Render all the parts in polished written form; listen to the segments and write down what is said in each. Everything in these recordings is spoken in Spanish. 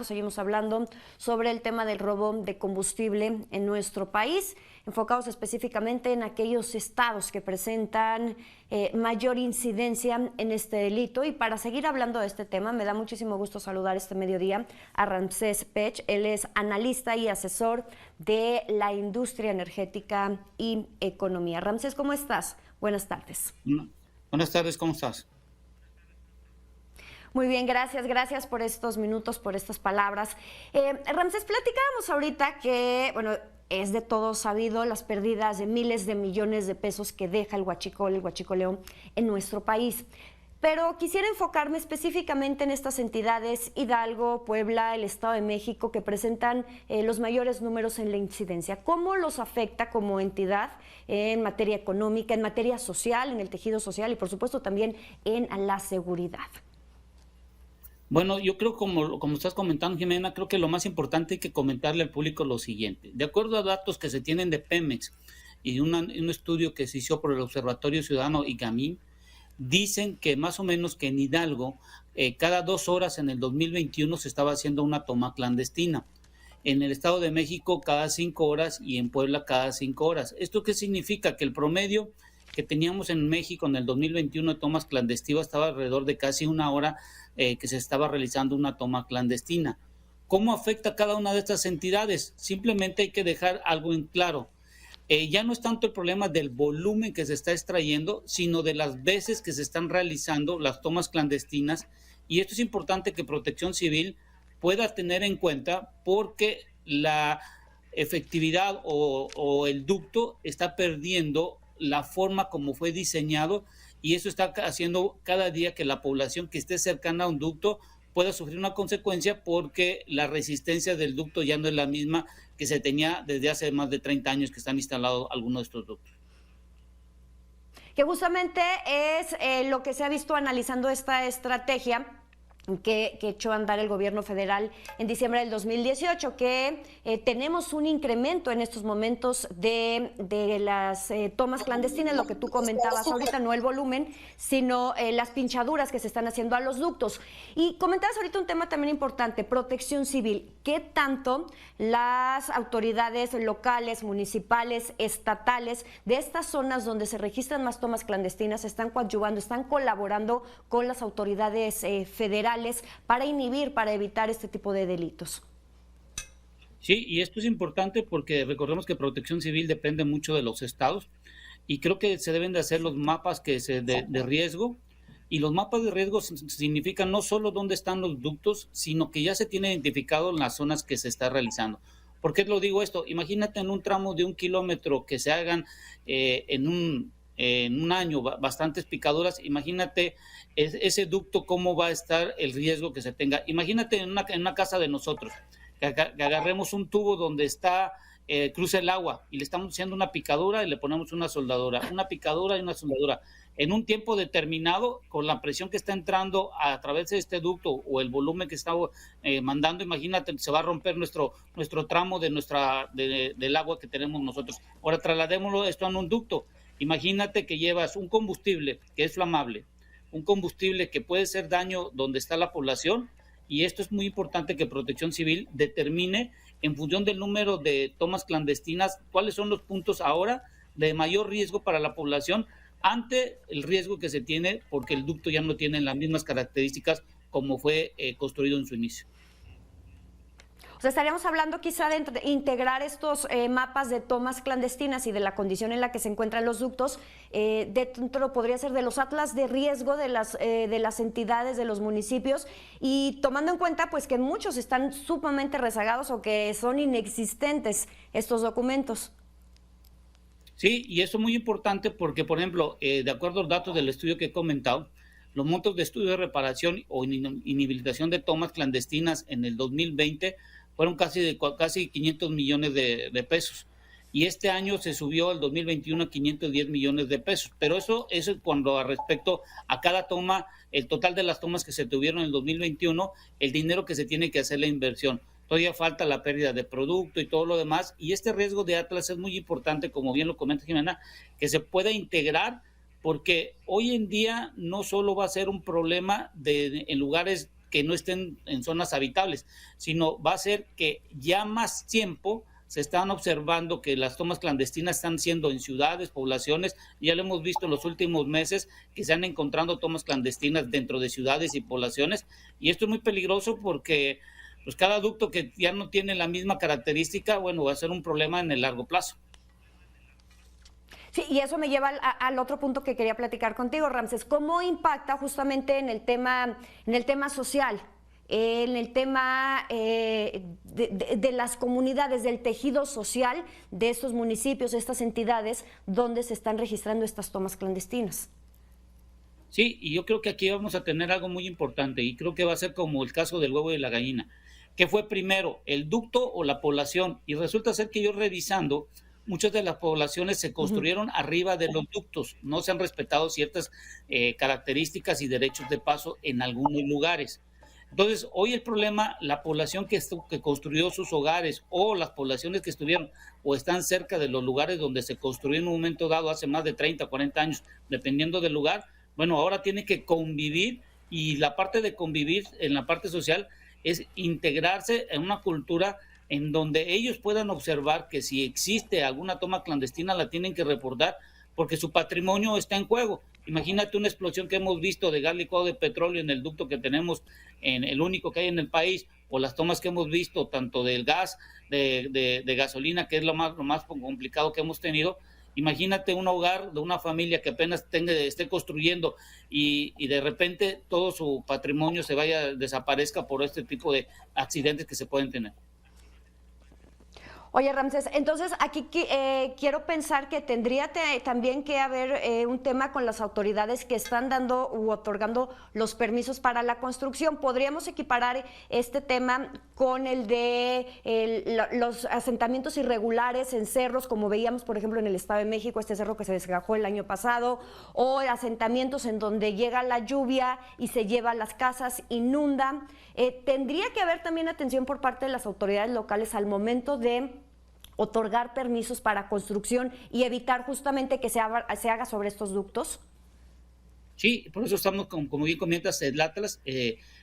Seguimos hablando sobre el tema del robo de combustible en nuestro país, enfocados específicamente en aquellos estados que presentan mayor incidencia en este delito. Y para seguir hablando de este tema, me da muchísimo gusto saludar este mediodía a Ramsés Pech. Él es analista y asesor de la industria energética y economía. Ramsés, ¿cómo estás? Buenas tardes. Buenas tardes, ¿cómo estás? Muy bien, gracias por estos minutos, por estas palabras. Ramsés, platicábamos ahorita que, bueno, es de todo sabido las pérdidas de miles de millones de pesos que deja el huachicoleo en nuestro país. Pero quisiera enfocarme específicamente en estas entidades, Hidalgo, Puebla, el Estado de México, que presentan los mayores números en la incidencia. ¿Cómo los afecta como entidad en materia económica, en materia social, en el tejido social y por supuesto también en la seguridad? Bueno, yo creo, como estás comentando, Jimena, creo que lo más importante hay que comentarle al público lo siguiente. De acuerdo a datos que se tienen de Pemex y un estudio que se hizo por el Observatorio Ciudadano IGAMIN, dicen que más o menos que en Hidalgo, cada 2 horas en el 2021 se estaba haciendo una toma clandestina. En el Estado de México cada 5 horas y en Puebla cada 5 horas. ¿Esto qué significa? Que el promedio que teníamos en México en el 2021 de tomas clandestinas estaba alrededor de casi 1 hora que se estaba realizando una toma clandestina. ¿Cómo afecta cada una de estas entidades? Simplemente hay que dejar algo en claro. Ya no es tanto el problema del volumen que se está extrayendo, sino de las veces que se están realizando las tomas clandestinas. Y esto es importante que Protección Civil pueda tener en cuenta porque la efectividad o el ducto está perdiendo la forma como fue diseñado y eso está haciendo cada día que la población que esté cercana a un ducto pueda sufrir una consecuencia porque la resistencia del ducto ya no es la misma que se tenía desde hace más de 30 años que están instalados algunos de estos ductos. Que justamente es lo que se ha visto analizando esta estrategia que echó a andar el gobierno federal en diciembre del 2018, que tenemos un incremento en estos momentos de las tomas clandestinas, lo que tú comentabas ahorita, no el volumen, sino las pinchaduras que se están haciendo a los ductos. Y comentabas ahorita un tema también importante, Protección Civil. ¿Qué tanto las autoridades locales, municipales, estatales de estas zonas donde se registran más tomas clandestinas están coadyuvando, están colaborando con las autoridades federales para inhibir, para evitar este tipo de delitos? Sí, y esto es importante porque recordemos que Protección Civil depende mucho de los estados y creo que se deben de hacer los mapas de riesgo, y los mapas de riesgo significan no solo dónde están los ductos, sino que ya se tiene identificado en las zonas que se está realizando. ¿Por qué lo digo esto? Imagínate en un tramo de 1 kilómetro que se hagan en un año bastantes picaduras, imagínate ese ducto cómo va a estar el riesgo que se tenga. Imagínate en una casa de nosotros, que agarremos un tubo donde está cruza el agua y le estamos haciendo una picadura y le ponemos una soldadura, una picadura y una soldadura. En un tiempo determinado, con la presión que está entrando a través de este ducto o el volumen que está mandando, imagínate, se va a romper nuestro tramo del agua que tenemos nosotros. Ahora trasladémoslo esto a un ducto. Imagínate que llevas un combustible que es flamable, un combustible que puede hacer daño donde está la población, y esto es muy importante que Protección Civil determine en función del número de tomas clandestinas cuáles son los puntos ahora de mayor riesgo para la población ante el riesgo que se tiene porque el ducto ya no tiene las mismas características como fue construido en su inicio. O sea, estaríamos hablando quizá de integrar estos mapas de tomas clandestinas y de la condición en la que se encuentran los ductos, dentro podría ser de los atlas de riesgo de las entidades, de los municipios, y tomando en cuenta pues que muchos están sumamente rezagados o que son inexistentes estos documentos. Sí, y eso es muy importante porque, por ejemplo, de acuerdo a los datos del estudio que he comentado, los montos de estudio de reparación o inhabilitación de tomas clandestinas en el 2020 fueron casi 500 millones de pesos. Y este año se subió al 2021 a 510 millones de pesos. Pero eso es cuando respecto a cada toma, el total de las tomas que se tuvieron en el 2021, el dinero que se tiene que hacer la inversión. Todavía falta la pérdida de producto y todo lo demás. Y este riesgo de Atlas es muy importante, como bien lo comenta Jimena, que se pueda integrar, porque hoy en día no solo va a ser un problema en lugares que no estén en zonas habitables, sino va a ser que ya más tiempo se están observando que las tomas clandestinas están siendo en ciudades, poblaciones, ya lo hemos visto en los últimos meses que se han encontrado tomas clandestinas dentro de ciudades y poblaciones, y esto es muy peligroso porque pues cada ducto que ya no tiene la misma característica, bueno, va a ser un problema en el largo plazo. Sí, y eso me lleva al otro punto que quería platicar contigo, Ramses. ¿Cómo impacta justamente en el tema social, en el tema de las comunidades, del tejido social de estos municipios, estas entidades donde se están registrando estas tomas clandestinas? Sí, y yo creo que aquí vamos a tener algo muy importante y creo que va a ser como el caso del huevo y de la gallina. ¿Qué fue primero, el ducto o la población? Y resulta ser que yo revisando, muchas de las poblaciones se construyeron arriba de los ductos, no se han respetado ciertas características y derechos de paso en algunos lugares. Entonces, hoy el problema, la población que construyó sus hogares o las poblaciones que estuvieron o están cerca de los lugares donde se construyó en un momento dado hace más de 30, 40 años, dependiendo del lugar, bueno, ahora tiene que convivir y la parte de convivir en la parte social es integrarse en una cultura en donde ellos puedan observar que si existe alguna toma clandestina la tienen que reportar porque su patrimonio está en juego. Imagínate una explosión que hemos visto de gas licuado de petróleo en el ducto que tenemos, en el único que hay en el país, o las tomas que hemos visto, tanto del gas, de gasolina, que es lo más complicado que hemos tenido. Imagínate un hogar de una familia que apenas esté construyendo y de repente todo su patrimonio desaparezca por este tipo de accidentes que se pueden tener. Oye, Ramses, entonces aquí quiero pensar que tendría también que haber un tema con las autoridades que están dando u otorgando los permisos para la construcción. ¿Podríamos equiparar este tema con el de los asentamientos irregulares en cerros, como veíamos, por ejemplo, en el Estado de México, este cerro que se desgajó el año pasado, o asentamientos en donde llega la lluvia y se lleva las casas, inundan? Tendría que haber también atención por parte de las autoridades locales al momento de otorgar permisos para construcción y evitar justamente que se haga sobre estos ductos? Sí, por eso estamos, como bien comentas, el Atlas,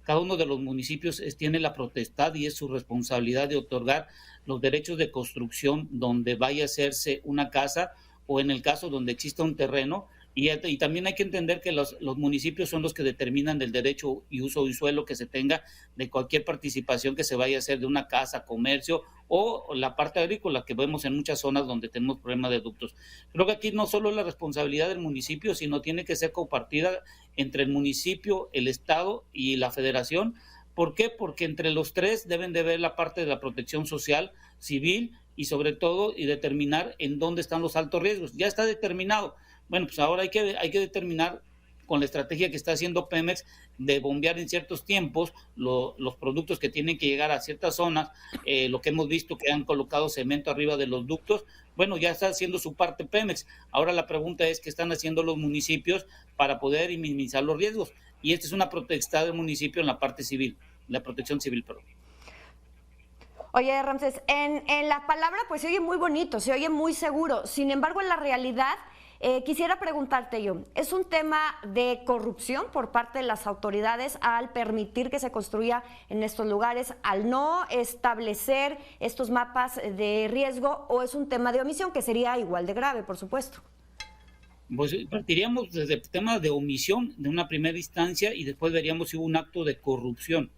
cada uno de los municipios tiene la potestad y es su responsabilidad de otorgar los derechos de construcción donde vaya a hacerse una casa o en el caso donde exista un terreno. Y también hay que entender que los municipios son los que determinan el derecho y uso de suelo que se tenga de cualquier participación que se vaya a hacer de una casa, comercio o la parte agrícola que vemos en muchas zonas donde tenemos problemas de ductos. Creo que aquí no solo es la responsabilidad del municipio, sino tiene que ser compartida entre el municipio, el Estado y la Federación. ¿Por qué? Porque entre los tres deben de ver la parte de la protección social, civil y sobre todo y determinar en dónde están los altos riesgos. Ya está determinado. Bueno, pues ahora hay que determinar con la estrategia que está haciendo Pemex de bombear en ciertos tiempos los productos que tienen que llegar a ciertas zonas, lo que hemos visto que han colocado cemento arriba de los ductos, bueno, ya está haciendo su parte Pemex. Ahora la pregunta es qué están haciendo los municipios para poder minimizar los riesgos. Y esta es una potestad del municipio en la parte civil, la protección civil, perdón. Oye, Ramses, en la palabra pues se oye muy bonito, se oye muy seguro. Sin embargo, en la realidad, quisiera preguntarte yo, ¿es un tema de corrupción por parte de las autoridades al permitir que se construya en estos lugares, al no establecer estos mapas de riesgo, o es un tema de omisión que sería igual de grave, por supuesto? Pues partiríamos desde el tema de omisión de una primera instancia y después veríamos si hubo un acto de corrupción.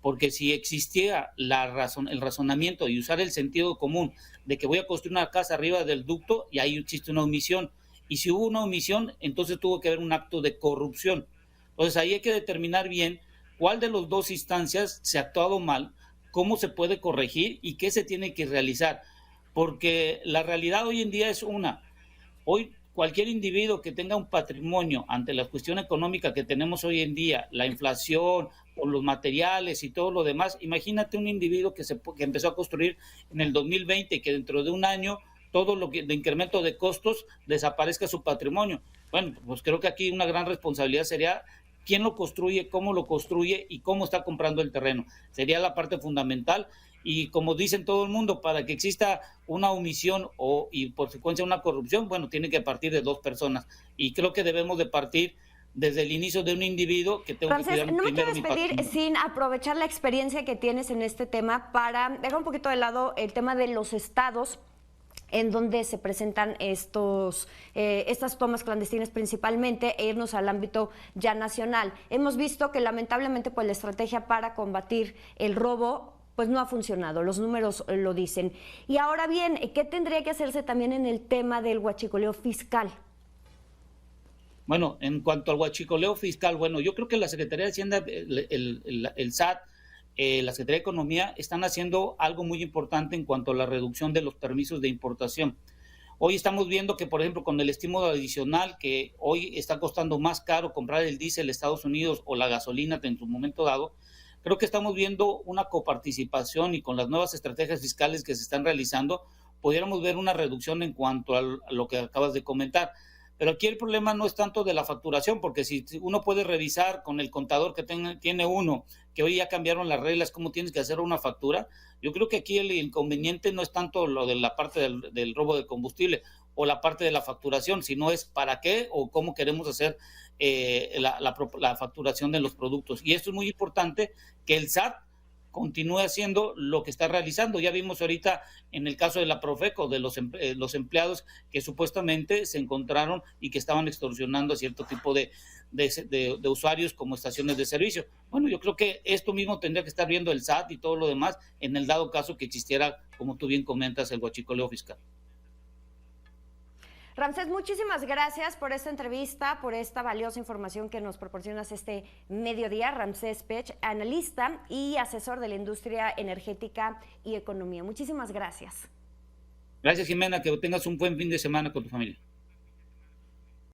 Porque si existía el razonamiento y usar el sentido común de que voy a construir una casa arriba del ducto y ahí existe una omisión, y si hubo una omisión, entonces tuvo que haber un acto de corrupción. Entonces ahí hay que determinar bien cuál de las dos instancias se ha actuado mal, cómo se puede corregir y qué se tiene que realizar. Porque la realidad hoy en día es hoy cualquier individuo que tenga un patrimonio ante la cuestión económica que tenemos hoy en día, la inflación o los materiales y todo lo demás, imagínate un individuo que empezó a construir en el 2020 y que dentro de un año todo lo que de incremento de costos desaparezca su patrimonio. Bueno, pues creo que aquí una gran responsabilidad sería quién lo construye, cómo lo construye y cómo está comprando el terreno. Sería la parte fundamental. Y como dicen todo el mundo, para que exista una omisión y por consecuencia una corrupción, bueno, tiene que partir de dos personas. Y creo que debemos de partir desde el inicio de un individuo que tengo que Ramsés, cuidar no me primero quiero mi despedir patrimonio. sin aprovechar la experiencia que tienes en este tema para dejar un poquito de lado el tema de los estados en donde se presentan estas tomas clandestinas principalmente, e irnos al ámbito ya nacional. Hemos visto que lamentablemente pues la estrategia para combatir el robo pues no ha funcionado, los números lo dicen. Y ahora bien, ¿qué tendría que hacerse también en el tema del huachicoleo fiscal? Bueno, en cuanto al huachicoleo fiscal, bueno, yo creo que la Secretaría de Hacienda, el SAT, la Secretaría de Economía están haciendo algo muy importante en cuanto a la reducción de los permisos de importación. Hoy estamos viendo que, por ejemplo, con el estímulo adicional, que hoy está costando más caro comprar el diésel en Estados Unidos o la gasolina en su momento dado, creo que estamos viendo una coparticipación y con las nuevas estrategias fiscales que se están realizando, pudiéramos ver una reducción en cuanto a lo que acabas de comentar. Pero aquí el problema no es tanto de la facturación, porque si uno puede revisar con el contador que tiene uno, que hoy ya cambiaron las reglas, cómo tienes que hacer una factura, yo creo que aquí el inconveniente no es tanto lo de la parte del robo de combustible o la parte de la facturación, sino es para qué o cómo queremos hacer la facturación de los productos. Y esto es muy importante, que el SAT continúe haciendo lo que está realizando. Ya vimos ahorita en el caso de la Profeco, de los empleados que supuestamente se encontraron y que estaban extorsionando a cierto tipo de usuarios como estaciones de servicio. Bueno, yo creo que esto mismo tendría que estar viendo el SAT y todo lo demás en el dado caso que existiera, como tú bien comentas, el huachicoleo fiscal. Ramsés, muchísimas gracias por esta entrevista, por esta valiosa información que nos proporcionas este mediodía. Ramsés Pech, analista y asesor de la industria energética y economía. Muchísimas gracias. Gracias, Jimena, que tengas un buen fin de semana con tu familia.